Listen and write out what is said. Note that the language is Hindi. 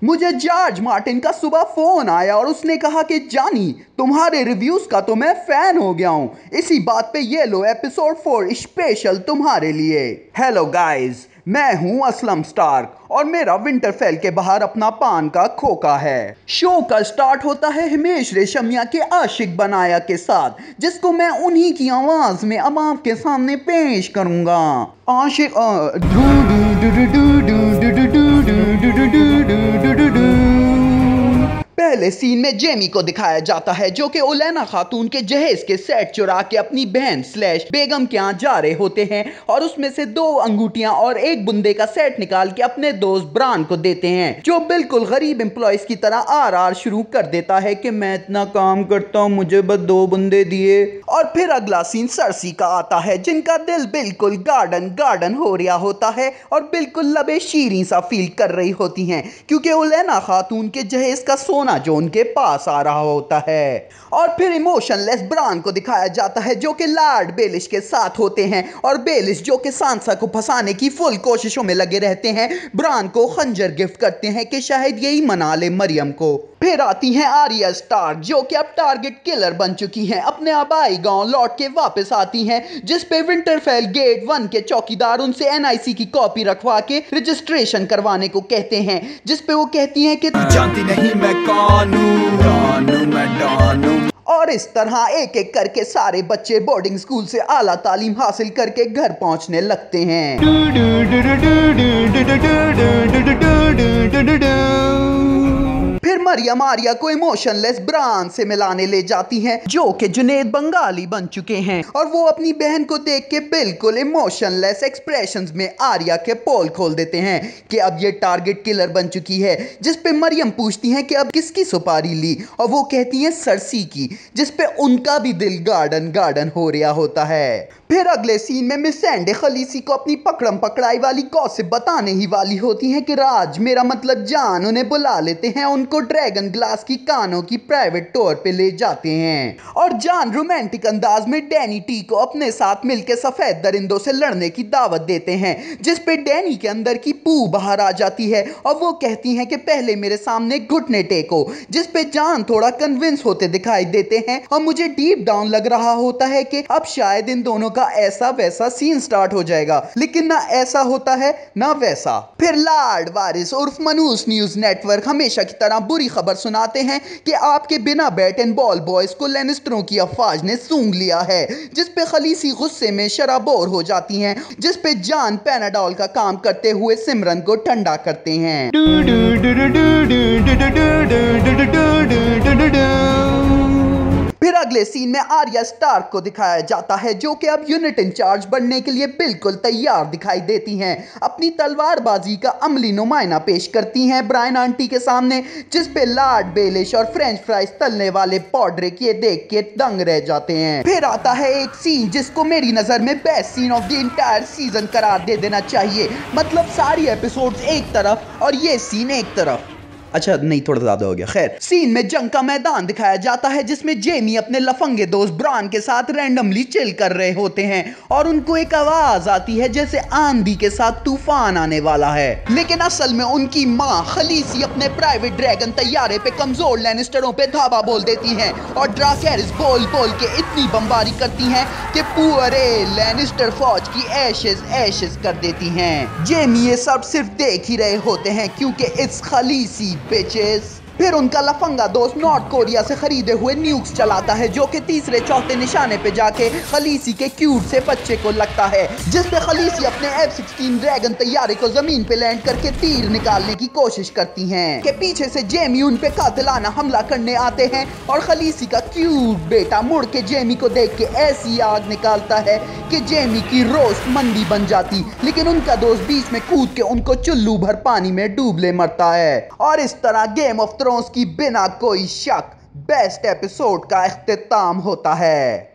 मुझे जॉर्ज मार्टिन का सुबह फोन आया और उसने कहा कि जानी तुम्हारे रिव्यूज का तो मैं फैन हो गया हूँ। इसी बात पे ये लो एपिसोड 4 स्पेशल तुम्हारे लिए। हेलो गाइस, मैं हूँ असलम स्टार्क और मेरा विंटरफेल के बाहर अपना पान का खोखा है। शो का स्टार्ट होता है हिमेश रेशमिया के आशिक बनाया के साथ, जिसको मैं उन्हीं की आवाज में अब आपके सामने पेश करूंगा। आशिक पहले सीन में जेमी को दिखाया जाता है जो कि ओलेना खातून के जहेज के सेट चुरा के अपनी बहन स्लैश बेगम के यहाँ जा रहे होते हैं और उसमें से 2 अंगूठियां और 1 बुंदे का सेट निकाल के अपने दोस्त ब्रान को देते हैं, जो बिल्कुल गरीब एम्प्लॉयज की तरह आर शुरू कर देता है कि मैं इतना काम करता हूँ, मुझे बस 2 बुंदे दिए। और फिर अगला सीन सरसी का आता है जिनका दिल बिल्कुल गार्डन गार्डन हो रहा होता है और बिल्कुल लबे शीरी सा फील कर रही होती हैं क्योंकि ओलेना खातून के जहेज का सोना जो उनके पास आ रहा होता है। और फिर इमोशनलेस ब्रान को दिखाया जाता है जो कि लॉर्ड बेलिश के साथ होते हैं और बेलिश जो कि सांसा को फंसाने की फुल कोशिशों में लगे रहते हैं ब्रान को खंजर गिफ्ट करते हैं कि शायद यही मना ले मरियम को। फिर आती हैं आर्या स्टार्क जो कि अब टारगेट किलर बन चुकी हैं, अपने आबाई गांव लौट के वापस आती हैं जिस पे विंटरफेल गेट 1 के चौकीदार उनसे एनआईसी की कॉपी रखवा के रजिस्ट्रेशन करवाने को कहते हैं, जिस पे वो कहती हैं कि जानती नहीं मैं कौन हूं, मैं डॉन हूं। और इस तरह एक एक करके सारे बच्चे बोर्डिंग स्कूल से आला तालीम हासिल करके घर पहुंचने लगते हैं। फिर मरियम आर्या को इमोशनलेस ब्रान से मिलाने ले जाती हैं जो कि जुनेद बंगाली बन चुके हैं और वो अपनी बहन को देख के बिल्कुल इमोशनलेस एक्सप्रेशंस में आर्या के पोल खोल देते हैं कि अब ये टारगेट किलर बन चुकी है, जिस पे मरियम पूछती हैं कि अब किसकी सुपारी ली और वो कहती हैं सरसी की, जिस पे उनका भी दिल गार्डन गार्डन हो रहा होता है। फिर अगले सीन में मिस सैंडे खलीसी को अपनी पकड़म पकड़ाई वाली गॉसिप बताने ही वाली होती हैं कि राज मेरा मतलब जान उन्हें बुला लेते हैं, उनको ड्रैगन ग्लास की कानों की प्राइवेट टूर पे ले जाते हैं और जान रोमांटिक अंदाज में डैनी टी को अपने साथ मिलकर सफेद दरिंदों से लड़ने की दावत देते हैं, जिस पे डैनी के अंदर की पू बाहर आ जाती है और वो कहती हैं कि पहले मेरे सामने घुटने टेको, जिस पे जान थोड़ा कन्विंस होते दिखाई देते हैं और मुझे डीप डाउन लग रहा होता है कि अब शायद इन दोनों का ऐसा वैसा सीन स्टार्ट हो जाएगा, लेकिन ना ऐसा होता है ना वैसा। फिर लॉर्ड वारिस उर्फ मनूस न्यूज नेटवर्क हमेशा की तरह बुरी खबर सुनाते हैं कि आपके बिना बैट एंड बॉल बॉयज को लेनिस्टरों की अफवाज ने सूंघ लिया है, जिस पे खलीसी गुस्से में शराबोर हो जाती हैं, जिस पे जान पैनाडोल का काम करते हुए सिमरन को ठंडा करते हैं। फिर अगले सीन में आर्या स्टार्क को दिखाया जाता है जो कि अब यूनिट इंचार्ज बनने के लिए बिल्कुल तैयार दिखाई देती हैं, अपनी तलवारबाजी का अमली नुमाइना पेश करती हैं ब्रायन आंटी के सामने, जिस पे लॉर्ड बेलिश और फ्रेंच फ्राइज तलने वाले पॉड्रिक ये देख के दंग रह जाते हैं। फिर आता है एक सीन जिसको मेरी नजर में best scene of the entire season करार दे देना चाहिए, मतलब सारी एपिसोड्स एक तरफ और ये सीन एक तरफ। अच्छा नहीं, थोड़ा ज्यादा हो गया। खैर, सीन में जंग का मैदान दिखाया जाता है जिसमें जेमी अपने लफंगे दोस्त ब्रान के साथ रैंडमली चिल कर रहे होते हैं और उनको एक आवाज आती है जैसे आंधी के साथ तूफान आने वाला है, लेकिन असल में उनकी माँ खलीसी अपने प्राइवेट ड्रैगन तैयारे पे कमजोर लैनिस्टरों पे धावा बोल देती हैं और ड्राकैरिस बोल बोल के इतनी बमबारी करती हैं कि पूरे लैनिस्टर फौज की एशेस कर देती हैं। जेमी ये सब सिर्फ देख ही रहे होते हैं क्योंकि इट्स खलीसी bitches। फिर उनका लफंगा दोस्त नॉर्थ कोरिया से खरीदे हुए न्यूक्स चलाता है जो कि तीसरे चौथे निशाने पे जाके खलीसी के क्यूट से बच्चे को लगता है, जिस पे खलीसी अपने F-16 ड्रैगन तैयारे को जमीन पे लैंड करके तीर निकालने की कोशिश करती हैं कि पीछे से जेमी उन पे कातिलाना हमला करने आते हैं और खलीसी का क्यूट बेटा मुड़ के जेमी को देख के ऐसी आग निकालता है कि जेमी की रोस्ट मंडी बन जाती, लेकिन उनका दोस्त बीच में कूद के उनको चुल्लू भर पानी में डूब ले मरता है। और इस तरह गेम ऑफ थ्रोन्स की बिना कोई शक बेस्ट एपिसोड का इख्तिताम होता है।